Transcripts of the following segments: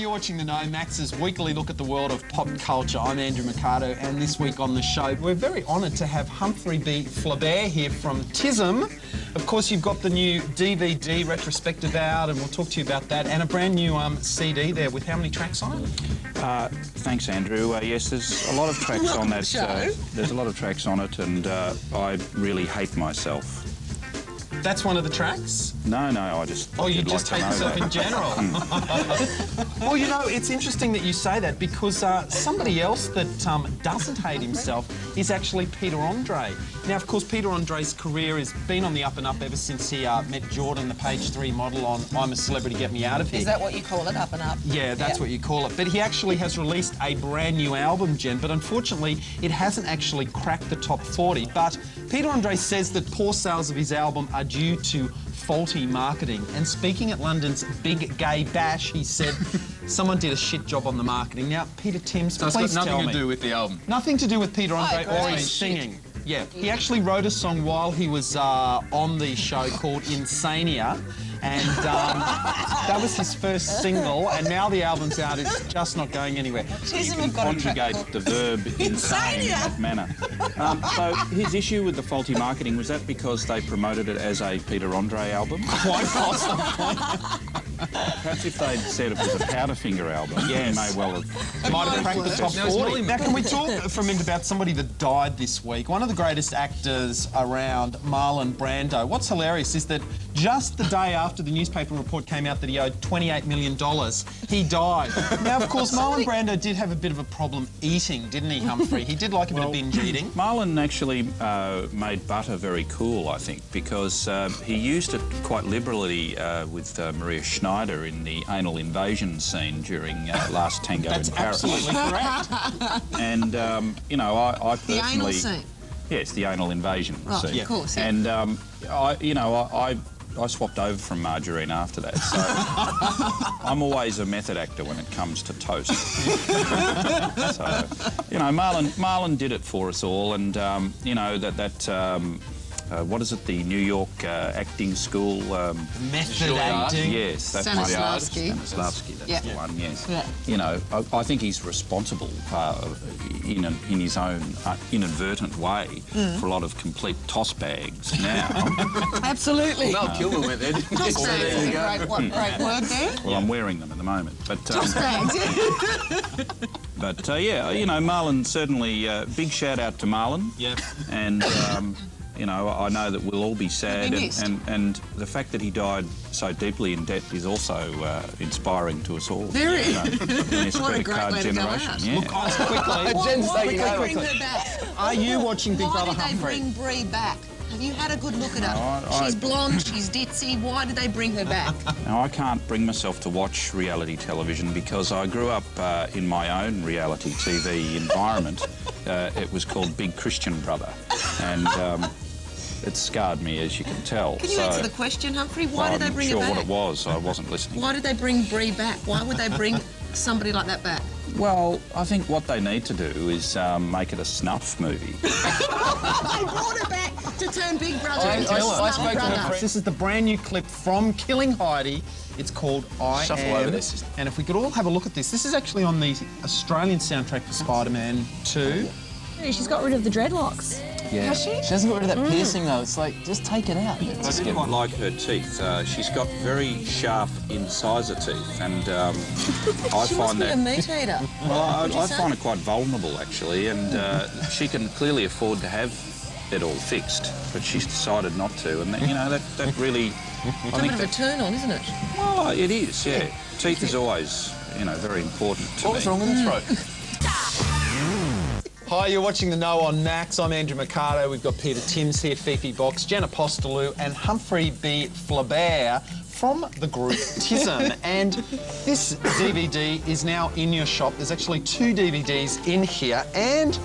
You're watching The Know, Max's weekly look at the world of pop culture. I'm Andrew Mercado, and this week on the show, we're very honoured to have Humphrey B. Flaubert here from TISM. Of course, you've got the new DVD retrospective out, and we'll talk to you about that, and a brand new CD there with how many tracks on it? Thanks, Andrew. Yes, there's a lot of tracks on that. There's a lot of tracks on it, and I really hate myself. That's one of the tracks? No, I just... Oh, you just hate yourself in general? Well, you know, it's interesting that you say that because somebody else that doesn't hate himself is actually Peter Andre. Now, of course, Peter Andre's career has been on the up and up ever since he met Jordan, the Page 3 model on I'm a Celebrity, Get Me Out of Here. Is that what you call it, up and up? Yeah, that's what you call it. But he actually has released a brand new album, Jen, but unfortunately, it hasn't actually cracked the top 40. But Peter Andre says that poor sales of his album are due to faulty marketing. And speaking at London's Big Gay Bash, he said someone did a shit job on the marketing. Now, Peter Timms, so please it's got tell me. nothing to do with the album? Nothing to do with Peter Andre or his singing. Yeah, he actually wrote a song while he was on the show called Insania, and that was his first single, and now the album's out. It's just not going anywhere. You can conjugate the verb insane in that manner. So his issue with the faulty marketing, was that because they promoted it as a Peter Andre album? Quite possibly. Perhaps if they'd said it was a Powderfinger album, yes, he may well have... Might have cracked the top 40. Now, can we talk for a minute about somebody that died this week? One of the greatest actors around, Marlon Brando. What's hilarious is that just the day after the newspaper report came out that he owed $28 million, he died. Now, of course, Marlon Brando did have a bit of a problem eating, didn't he, Humphrey? He did like a bit of binge eating. Marlon actually made butter very cool, I think, because he used it quite liberally with Maria Schneider in the anal invasion scene during Last Tango in Paris. That's absolutely correct. And, you know, I personally... The anal scene? Yes, the anal invasion scene. Yeah, of course, yeah. And, I swapped over from margarine after that, so I'm always a method actor when it comes to toast. So, you know, Marlon did it for us all, and, you know, what is it, the New York acting school? Method acting? Yes, that's Stanislavski. Stanislavski, that's the one, yes. Yeah. You know, I think he's responsible in his own inadvertent way for a lot of complete toss bags now. Absolutely. Well, Kilmer went there, didn't he? Toss bags is a great word there. Well, I'm wearing them at the moment. But, Toss bags. But, yeah, you know, Marlon, certainly, big shout-out to Marlon. Yep. And... you know, I know that we'll all be sad, and the fact that he died so deeply in debt is also inspiring to us all. Very. You know, in this What a credit great card way to go generation. out. Yeah. Look, quickly. Jen's Why taking would they over. bring her back? Are you watching Big Brother Why did they Humphrey? bring Brie back? Have you had a good look at her? No, She's blonde, she's ditzy. Why did they bring her back? Now, I can't bring myself to watch reality television because I grew up in my own reality TV environment. It was called Big Christian Brother, and... it scarred me, as you can tell. Can you answer the question, Humphrey? Why did they bring her back? I'm not sure what it was. I wasn't listening. Why did they bring Brie back? Why would they bring somebody like that back? Well, I think what they need to do is make it a snuff movie. They brought her back to turn Big Brother into a I snuff spoke to her brother. friend. This is the brand new clip from Killing Heidi. It's called I Shuffle Am. over this. And if we could all have a look at this. This is actually on the Australian soundtrack for Spider-Man 2. She's got rid of the dreadlocks. Yeah. Has she? She hasn't got rid of that piercing, though. It's like, just take it out. I do quite like her teeth. She's got very sharp incisor teeth, and I She find must be that... a meat eater. Well, I find it quite vulnerable, actually, and she can clearly afford to have it all fixed, but she's decided not to, and, you know, that really... It's a bit of a turn on, isn't it? Well, it is, yeah. Teeth is always, you know, very important to me. What's wrong with the throat? Hi, you're watching The Know on Max. I'm Andrew Mercado. We've got Peter Timms here, Fifi Box, Jen Apostolou and Humphrey B. Flaubert from the group TISM. And this DVD is now in your shop. There's actually 2 DVDs in here and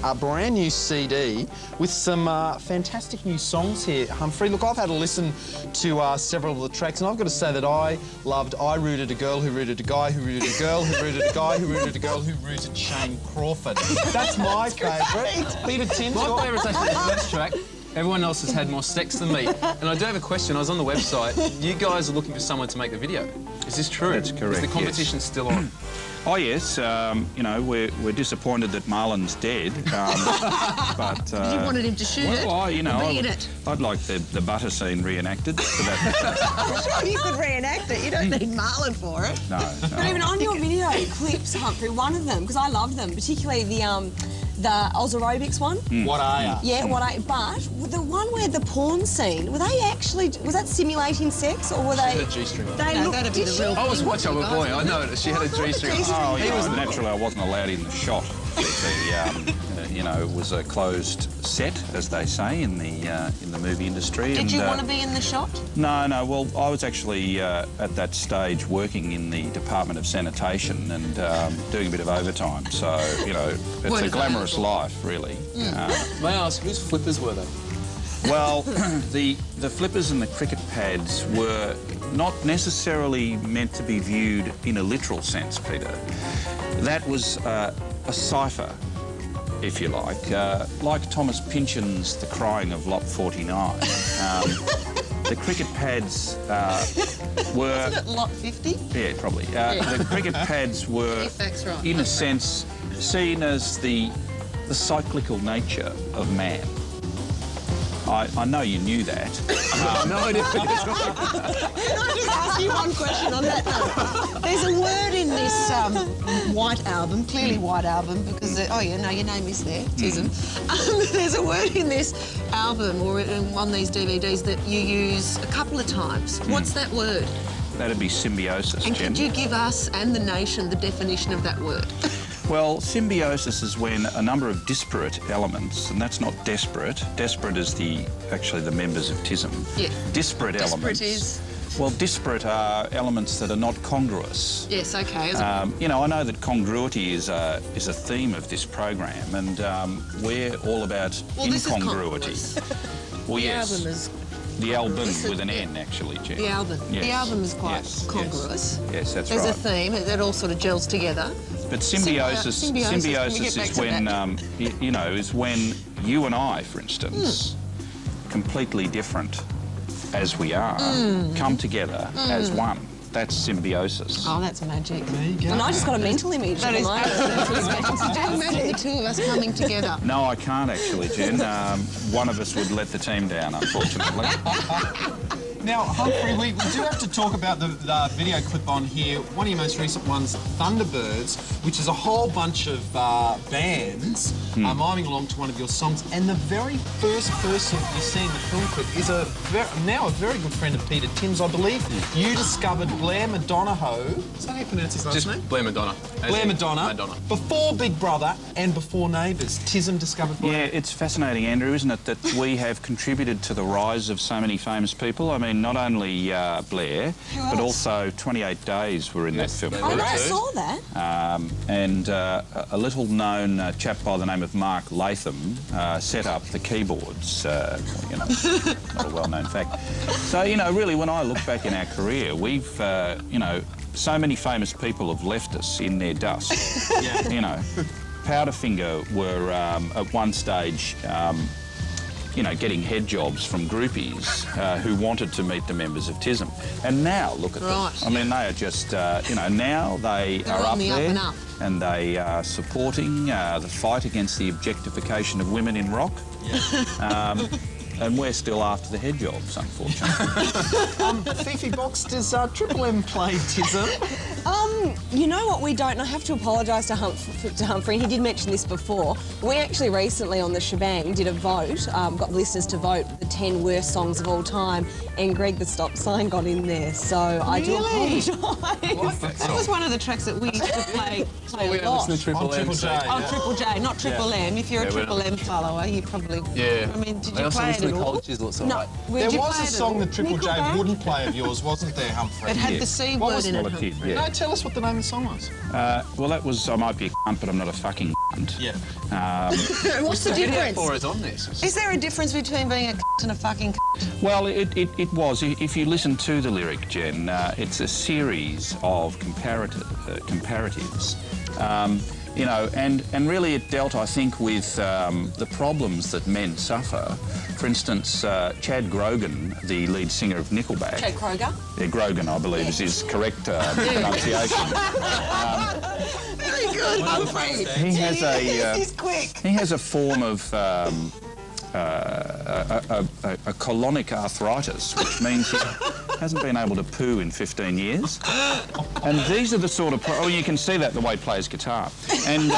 a brand new CD with some fantastic new songs here, Humphrey. Look, I've had a listen to several of the tracks, and I've got to say that I loved I Rooted a Girl Who Rooted a Guy Who Rooted a Girl Who Rooted a Guy Who Rooted a Girl Who Rooted Shane Crawford. That's my favourite. Peter Timms. My favourite's actually the first track. Everyone else has had more sex than me. And I do have a question. I was on the website. You guys are looking for someone to make the video. Is this true? That's correct, Is the competition still on? Oh yes, you know, we're disappointed that Marlon's dead, but You wanted him to shoot it? well, you know, Be in it. I'd like the butter scene reenacted. For that. I'm sure you could reenact it. You don't need Marlon for it. No, But even on your video clips, Humphrey, one of them, because I love them, particularly the Oz aerobics one. What are ya? Yeah, but the one where the porn scene, was that simulating sex or were She had they? a G-string on. They No, look, that'd be did the she? real I was thing. watching, I'm a boy. I know it. She had a G-string on. Oh, He was naturally, I wasn't allowed in the shot. You know, it was a closed set, as they say in the movie industry. Did you want to be in the shot? No. Well, I was actually at that stage working in the Department of Sanitation and doing a bit of overtime. So you know, it's Weren't a glamorous available. life, really. May I ask, whose flippers were they? Well, the flippers and the cricket pads were not necessarily meant to be viewed in a literal sense, Peter. That was a cipher, if you like Thomas Pynchon's The Crying of Lot 49. The cricket pads were... Isn't it lot 50? Yeah, probably. The cricket pads were, If that's right. in a sense, seen as the cyclical nature of man. I know you knew that. No idea. Can I just ask you one question on that note? There's a word in this white album, clearly white album, because, oh yeah, no, your name is there, TISM. There's a word in this album or in one of these DVDs that you use a couple of times. What's that word? That'd be symbiosis, And Jen. could you give us and the nation the definition of that word? Well, symbiosis is when a number of disparate elements, and that's not desperate. Desperate is actually the members of TISM. Yeah. Disparate elements. is? Well, disparate are elements that are not congruous. Yes, okay. You know, I know that congruity is a theme of this program, and we're all about Well, this is incongruity. congruous. Well, The yes. album is... The album This is- with an N, actually, Jen. The album. Yes. The album is quite Yes, congruous. Yes, that's There's right. a theme that all sort of gels together. But Symbiosis. Can we get symbiosis back is to when, that? you know, is when you and I, for instance, completely different as we are, come together as one. That's symbiosis. Oh, that's magic. and I just got a mental image. That at is the moment. Imagine the two of us coming together. No, I can't actually, Jen. One of us would let the team down, unfortunately. Now, Humphrey, we do have to talk about the video clip on here. One of your most recent ones, Thunderbirds, which is a whole bunch of bands miming along to one of your songs. And the very first person you see in the film clip is now a very good friend of Peter Tim's, I believe. You discovered Blair Madonnaho. Is that how you pronounce his last Just name? Blair Madonna. As Blair in Madonna. Madonna. Before Big Brother and before Neighbours, TISM discovered Blair. Yeah, it's fascinating, Andrew, isn't it, that we have contributed to the rise of so many famous people. I mean, not only Blair, but also 28 Days were in that film. I never saw that. And a little-known chap by the name of Mark Latham set up the keyboards. You know, not a well-known fact. So, you know, really, when I look back in our career, we've, you know, so many famous people have left us in their dust. Yeah. You know, Powderfinger were at one stage, you know, getting head jobs from groupies who wanted to meet the members of TISM. And now, look at Right. them. I mean, they are just, you know, now they're on up the up there and up. and they are supporting the fight against the objectification of women in rock. And we're still after the head jobs, unfortunately. Fifi Box, does Triple M play TISM? You know what we don't, and I have to apologise to Humphrey, he did mention this before. We actually recently on the shebang did a vote, got listeners to vote the 10 worst songs of all time, and Greg the Stop Sign got in there, so I do Really? apologise. That was one of the tracks that we used to play We a don't lot. listen to Triple On M. Triple so- J. Oh, Triple J, not Triple M. If you're a Yeah, we're Triple not- M follower, you probably... Yeah. I mean, did I you also play listen it to at all? Cold Chisel, it's all No, right. There Did you was play a it at song all? that Triple J Nickelback? wouldn't play of yours, wasn't there, Humphrey? It had Yeah. the C What word was in Well, it. a kid, Humphrey. yeah. No, tell us what the name of the song was. Well, that was, I might be a cunt, but I'm not a fucking cunt. Yeah. What's the Video difference? for is on this. Is there a difference between being a and a fucking Well, it was. If you listen to the lyric, Jen, it's a series of comparatives. You know, and really it dealt, I think, with the problems that men suffer. For instance, Chad Grogan, the lead singer of Nickelback. Chad Kroger. Yeah, Grogan, I believe, is his correct pronunciation. Very good, Humphrey. He has He's quick. he has a form of a colonic arthritis, which means he hasn't been able to poo in 15 years. And these are the sort of... Oh, you can see that the way he plays guitar. And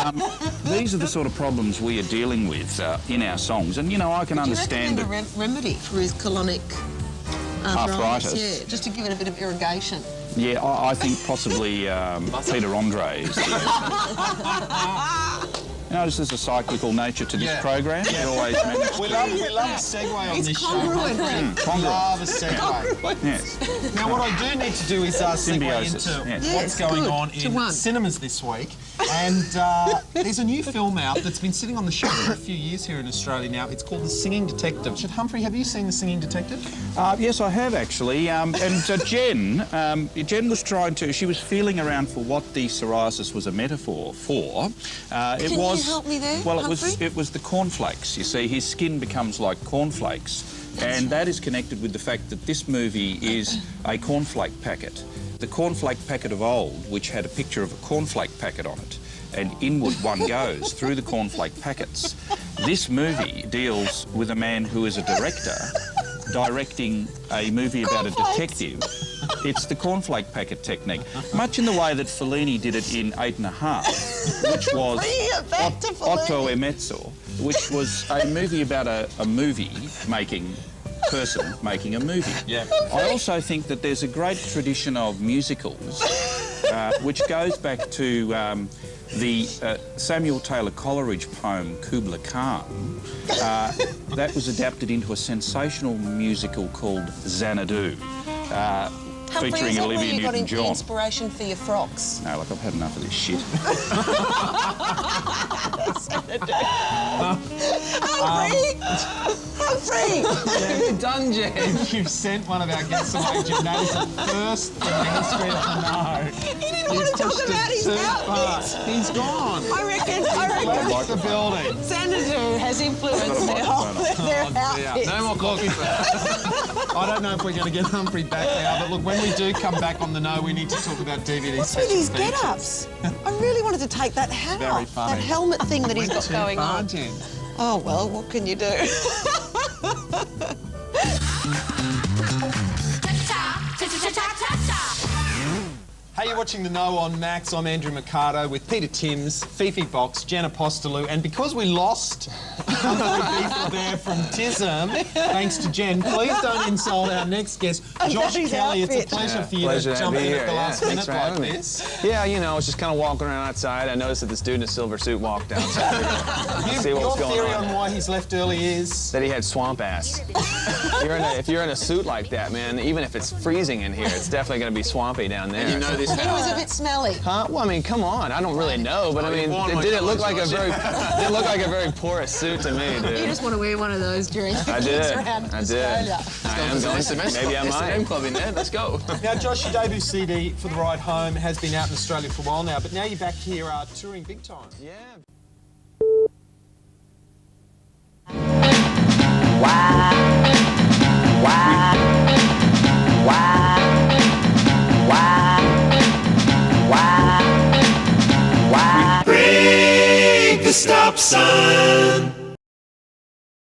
these are the sort of problems we are dealing with in our songs. And, you know, I can understand... Do you reckon there's a remedy for his colonic arthritis? Yeah, just to give it a bit of irrigation. Yeah, I think possibly Peter Andre is You notice there's a cyclical nature to this program. It always managed We love a segue on this show. Congruent. We love a segue. Yes. Now, what I do need to do is segue Symbiosis, into yes. what's going on in cinemas this week. And there's a new film out that's been sitting on the shelf for a few years here in Australia now. It's called The Singing Detective. Humphrey, have you seen The Singing Detective? Yes, I have actually. Jen was trying to... She was feeling around for what the psoriasis was a metaphor for. Can you help me there, Well, Humphrey? it was the cornflakes. You see, his skin becomes like cornflakes. And that is connected with the fact that this movie is a cornflake packet. The cornflake packet of old, which had a picture of a cornflake packet on it, and inward one goes through the cornflake packets. This movie deals with a man who is a director directing a movie about a detective. It's the cornflake packet technique, much in the way that Fellini did it in 8½, which was Otto e Mezzo, which was a movie about a movie-making person making a movie. Yeah. I also think that there's a great tradition of musicals, which goes back to the Samuel Taylor Coleridge poem Kubla Khan. That was adapted into a sensational musical called Xanadu, featuring Olivia Newton-John. Humphrey, is that where you got inspiration for your frocks? No, look, I've had enough of this shit. Humphrey! You're done, Jen. You've sent one of our guests away, Jen. That is the first thing Ministry of the Know. He didn't want to talk about his outfits. He's gone. I reckon Left the building. Xanadu has influenced their outfits. No more coffee. I don't know if we're going to get Humphrey back now, but look, when we do come back on the Know, we need to talk about DVD What's with special these features. get-ups? I really wanted to take that hat Very off. funny. That helmet thing that he's Went got too going far, on. Jen. Oh, well, what can you do? Hey, you're watching The Know on Max. I'm Andrew Mercado with Peter Timms, Fifi Box, Jen Apostolou, and because we lost Humphrey there from TISM, thanks to Jen, please don't insult our next guest, Josh his Kelly. It's a outfit. pleasure for you Pleasure to to jump be in here. at the last Thanks minute for like having me. this. Yeah, you know, I was just kind of walking around outside. I noticed that this dude in a silver suit walked down. So I figured, see what Your was going theory on. on why he's left early is... That he had swamp ass. If you're in a suit like that, man, even if it's freezing in here, it's definitely going to be swampy down there. You know this He was a bit smelly. Huh? Well, I mean, come on. I don't really know, but I mean, it didn't look like a very porous suit to me, You dude. just want to wear one of those during I did. around I Australia. did. I am going. Maybe I might. S&M club in there. Let's go. Now, Josh, your debut CD, For the Ride Home, has been out in Australia for a while now, but now you're back here touring big time. Yeah. Break the stop sign.